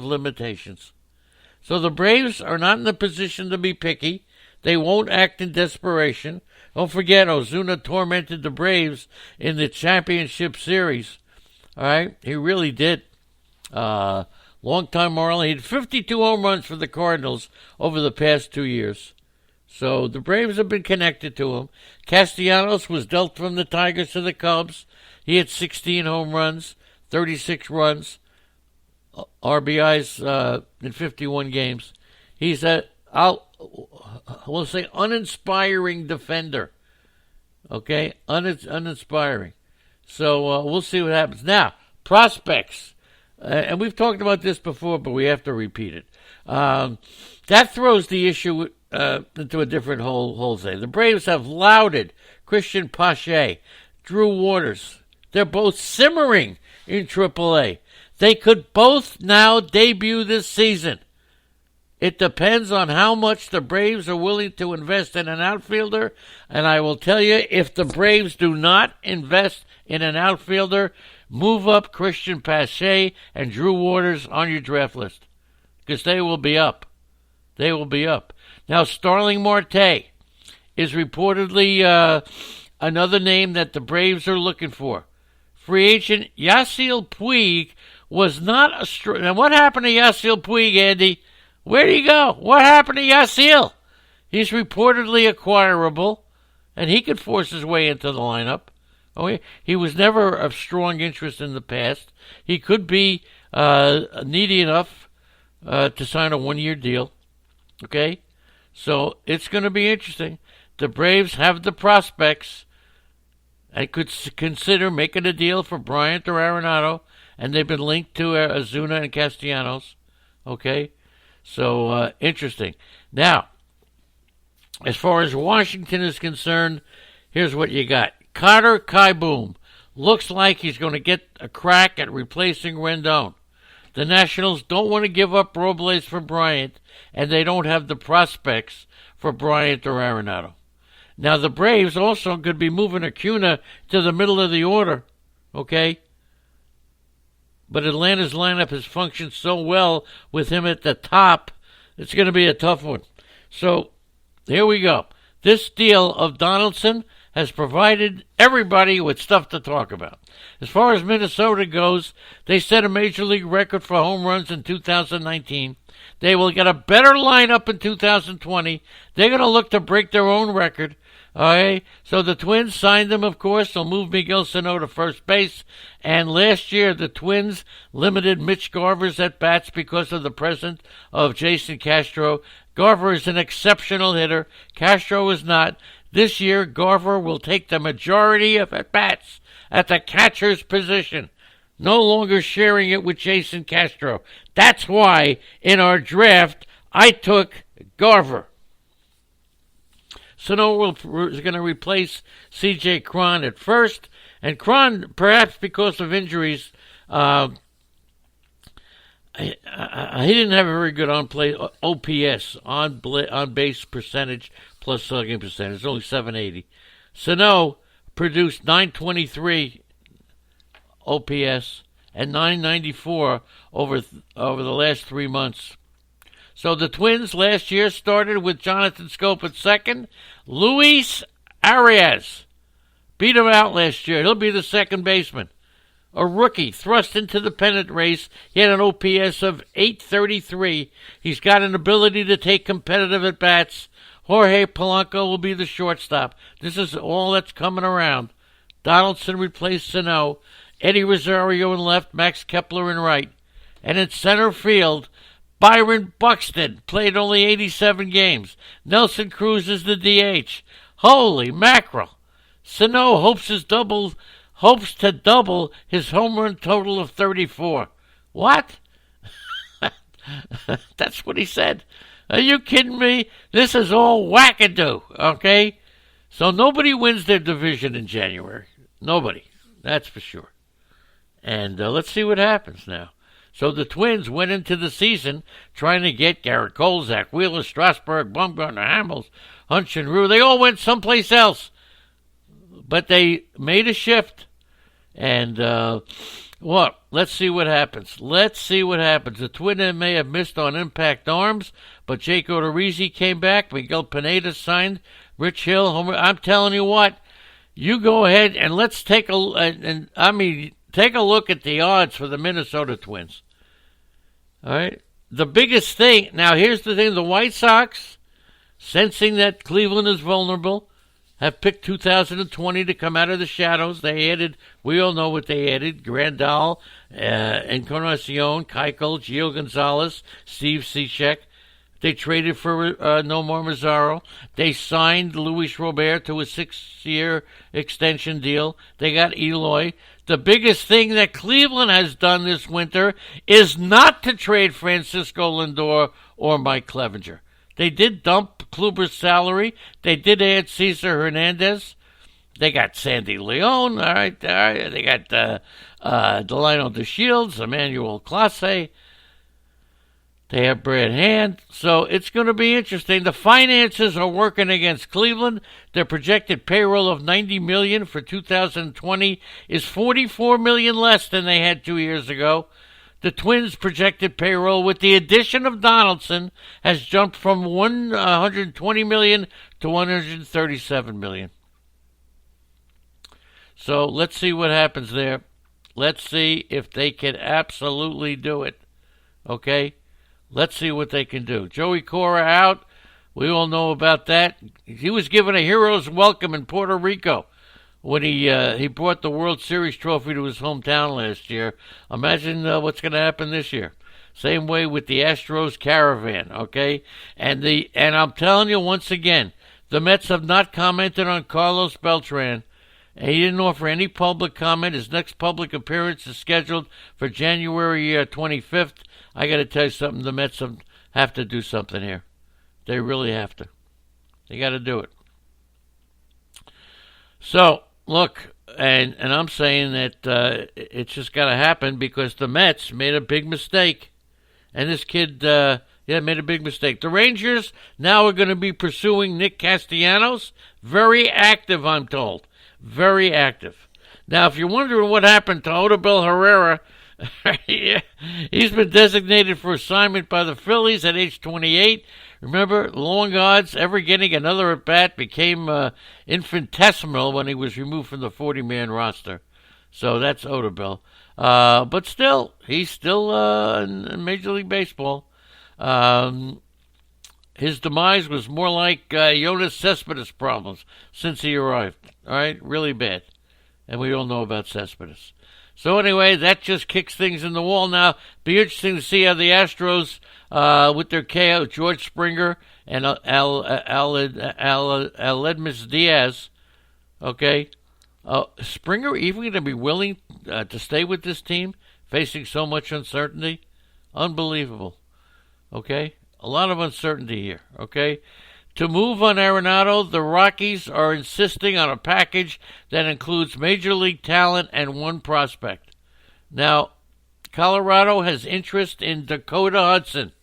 of limitations. So the Braves are not in the position to be picky. They won't act in desperation. Don't forget, Ozuna tormented the Braves in the championship series. All right? He really did. Long-time Marlin. He had 52 home runs for the Cardinals over the past 2 years. So the Braves have been connected to him. Castellanos was dealt from the Tigers to the Cubs. He had 16 home runs, 36 runs, RBIs in 51 games. He's we'll say uninspiring defender. Okay? Uninspiring. So we'll see what happens. Now, prospects. And we've talked about this before, but we have to repeat it. That throws the issue into a different hole. The Braves have lauded Christian Pache, Drew Waters. They're both simmering in AAA. They could both now debut this season. It depends on how much the Braves are willing to invest in an outfielder. And I will tell you, if the Braves do not invest in an outfielder, move up Christian Pache and Drew Waters on your draft list, because they will be up. They will be up. Now, Starling Marte is reportedly another name that the Braves are looking for. Free agent Yasiel Puig was not a strong... Now, what happened to Yasiel Puig, Andy? Where did he go? What happened to Yasiel? He's reportedly acquirable, and he could force his way into the lineup. Oh, he was never of strong interest in the past. He could be needy enough to sign a one-year deal. Okay? So it's going to be interesting. The Braves have the prospects and could consider making a deal for Bryant or Arenado, and they've been linked to Ozuna and Castellanos. Okay? So, interesting. Now, as far as Washington is concerned, here's what you got. Carter Kieboom looks like he's going to get a crack at replacing Rendon. The Nationals don't want to give up Robles for Bryant, and they don't have the prospects for Bryant or Arenado. Now, the Braves also could be moving Acuna to the middle of the order, okay? But Atlanta's lineup has functioned so well with him at the top, it's going to be a tough one. So, here we go. This deal of Donaldson has provided everybody with stuff to talk about. As far as Minnesota goes, they set a major league record for home runs in 2019. They will get a better lineup in 2020. They're going to look to break their own record. Okay, so the Twins signed them, of course. They'll move Miguel Sano to first base. And last year, the Twins limited Mitch Garver's at-bats because of the presence of Jason Castro. Garver is an exceptional hitter. Castro is not. This year, Garver will take the majority of at-bats at the catcher's position, no longer sharing it with Jason Castro. That's why, in our draft, I took Garver. Sano is going to replace C.J. Cron at first. And Cron, perhaps because of injuries, he didn't have a very good on-play OPS, on-base percentage plus slugging percentage. It's only 780. Sano produced 923 OPS and 994 over the last 3 months. So the Twins last year started with Jonathan Scope at second. Luis Arias beat him out last year. He'll be the second baseman. A rookie thrust into the pennant race. He had an OPS of 833. He's got an ability to take competitive at-bats. Jorge Polanco will be the shortstop. This is all that's coming around. Donaldson replaced Sano. Eddie Rosario in left. Max Kepler in right. And in center field, Byron Buxton played only 87 games. Nelson Cruz is the DH. Holy mackerel. Sano hopes to double his home run total of 34. What? That's what he said. Are you kidding me? This is all wackadoo, okay? So nobody wins their division in January. Nobody. That's for sure. And let's see what happens now. So the Twins went into the season trying to get Garrett Cole, Zach Wheeler, Strasburg, Bumgarner, Hamels, Hunch, and Rue. They all went someplace else. But they made a shift. And Well, let's see what happens. Let's see what happens. The Twins may have missed on Impact Arms, but Jake Odorizzi came back. Miguel Pineda signed. Rich Hill, Homer. I'm telling you what. You go ahead and let's take take a look at the odds for the Minnesota Twins. All right. The biggest thing. Now, here's the thing: the White Sox, sensing that Cleveland is vulnerable, have picked 2020 to come out of the shadows. They added, we all know what they added, Grandal, Encarnacion, Keuchel, Gio Gonzalez, Steve Cishek. They traded for Nomar Mazaro. They signed Luis Robert to a 6-year extension deal. They got Eloy. The biggest thing that Cleveland has done this winter is not to trade Francisco Lindor or Mike Clevenger. They did dump Kluber's salary. They did add Cesar Hernandez. They got Sandy Leon. All right. They got Delino DeShields, Emmanuel Clase. They have Brad Hand. So it's going to be interesting. The finances are working against Cleveland. Their projected payroll of $90 million for 2020 is $44 million less than they had 2 years ago. The Twins' projected payroll, with the addition of Donaldson, has jumped from $120 million to $137 million. So let's see what happens there. Let's see if they can absolutely do it. Okay? Let's see what they can do. Joey Cora out. We all know about that. He was given a hero's welcome in Puerto Rico when he brought the World Series trophy to his hometown last year. Imagine what's going to happen this year. Same way with the Astros caravan, okay? And I'm telling you once again, the Mets have not commented on Carlos Beltran. And he didn't offer any public comment. His next public appearance is scheduled for January 25th. I got to tell you something. The Mets have to do something here. They really have to. They got to do it. So, look, and I'm saying that it's just got to happen because the Mets made a big mistake. And this kid, made a big mistake. The Rangers now are going to be pursuing Nick Castellanos. Very active, I'm told. Very active. Now, if you're wondering what happened to Odubel Herrera, he's been designated for assignment by the Phillies at age 28. Remember, long odds ever getting another at-bat became infinitesimal when he was removed from the 40-man roster. So that's Odubel. But still, he's still in Major League Baseball. His demise was more like Jonas Cespedes' problems since he arrived. All right? Really bad. And we all know about Cespedes. So anyway, that just kicks things in the wall now. Be interesting to see how the Astros, with their KO, George Springer and Aledmus Diaz, okay? Springer even going to be willing to stay with this team, facing so much uncertainty? Unbelievable. Okay? A lot of uncertainty here, okay? To move on Arenado, the Rockies are insisting on a package that includes major league talent and one prospect. Now, Colorado has interest in Dakota Hudson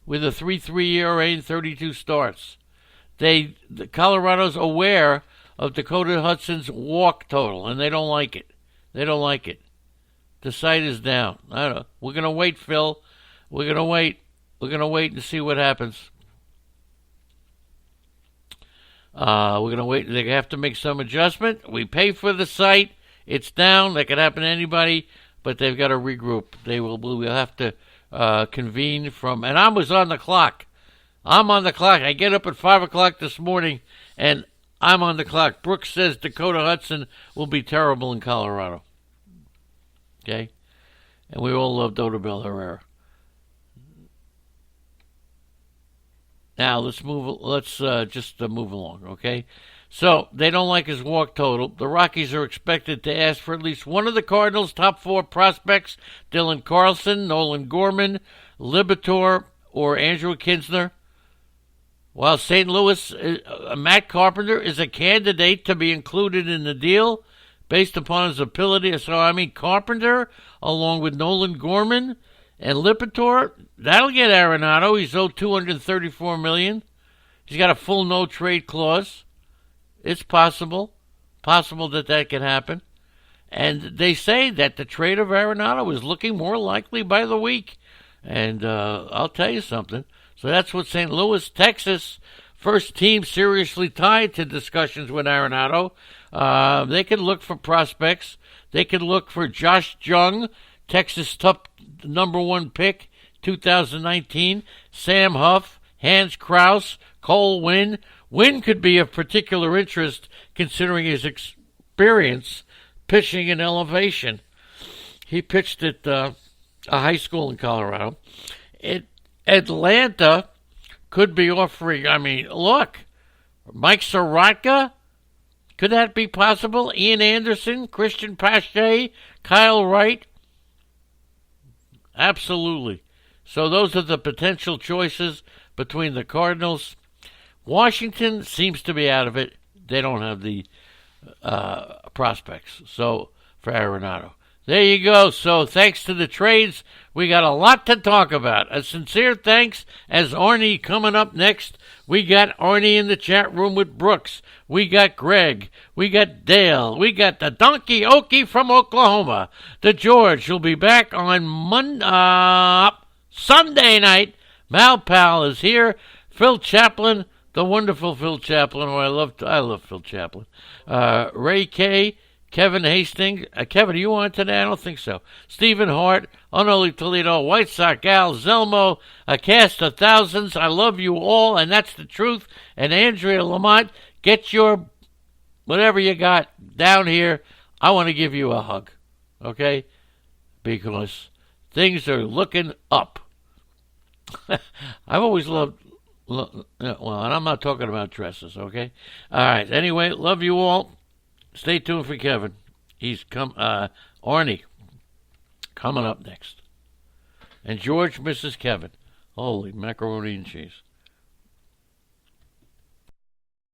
with a 3.3 ERA and 32 starts. Colorado's aware of Dakota Hudson's walk total, and they don't like it. They don't like it. The site is down. I don't know. We're going to wait, Phil. We're going to wait. We're going to wait and see what happens. We're going to wait. They have to make some adjustment. We pay for the site. It's down. That could happen to anybody, but they've got to regroup. We'll have to convene from. And I was on the clock. I'm on the clock. I get up at 5 o'clock this morning, and I'm on the clock. Brooks says Dakota Hudson will be terrible in Colorado. Okay? And we all love Odubel Herrera. Now, let's just move along, okay? So, they don't like his walk total. The Rockies are expected to ask for at least one of the Cardinals' top 4 prospects, Dylan Carlson, Nolan Gorman, Libator, or Andrew Kinsner. While St. Louis, Matt Carpenter is a candidate to be included in the deal based upon his ability. So, Carpenter, along with Nolan Gorman and Lipitor, that'll get Arenado. He's owed $234 million. He's got a full no-trade clause. It's possible that can happen. And they say that the trade of Arenado is looking more likely by the week. And I'll tell you something. So that's what St. Louis, Texas, first team seriously tied to discussions with Arenado. They can look for prospects. They can look for Josh Jung, Texas top #1 pick, 2019. Sam Huff, Hans Kraus, Cole Winn. Winn could be of particular interest considering his experience pitching in elevation. He pitched at a high school in Colorado. Atlanta could be offering, look, Mike Soroka, could that be possible? Ian Anderson, Christian Pache, Kyle Wright? Absolutely. So those are the potential choices between the Cardinals. Washington seems to be out of it. They don't have the prospects. So for Arenado. There you go. So thanks to the trades, we got a lot to talk about. A sincere thanks as Arnie coming up next. We got Arnie in the chat room with Brooks. We got Greg. We got Dale. We got the Donkey Okie from Oklahoma. The George will be back on Sunday night. Mal Pal is here. Phil Chaplin, the wonderful Phil Chaplin, who I love Phil Chaplin. Ray K. Kevin Hastings. Kevin, are you on today? I don't think so. Stephen Hart, Unholy Toledo, White Sox Al, Zelmo, a cast of thousands. I love you all, and that's the truth. And Andrea Lamont, get your whatever you got down here. I want to give you a hug, okay? Because things are looking up. I've always loved, well, and I'm not talking about dresses, okay? All right, anyway, love you all. Stay tuned for Kevin. He's Arnie, coming up next. And George misses Kevin. Holy macaroni and cheese.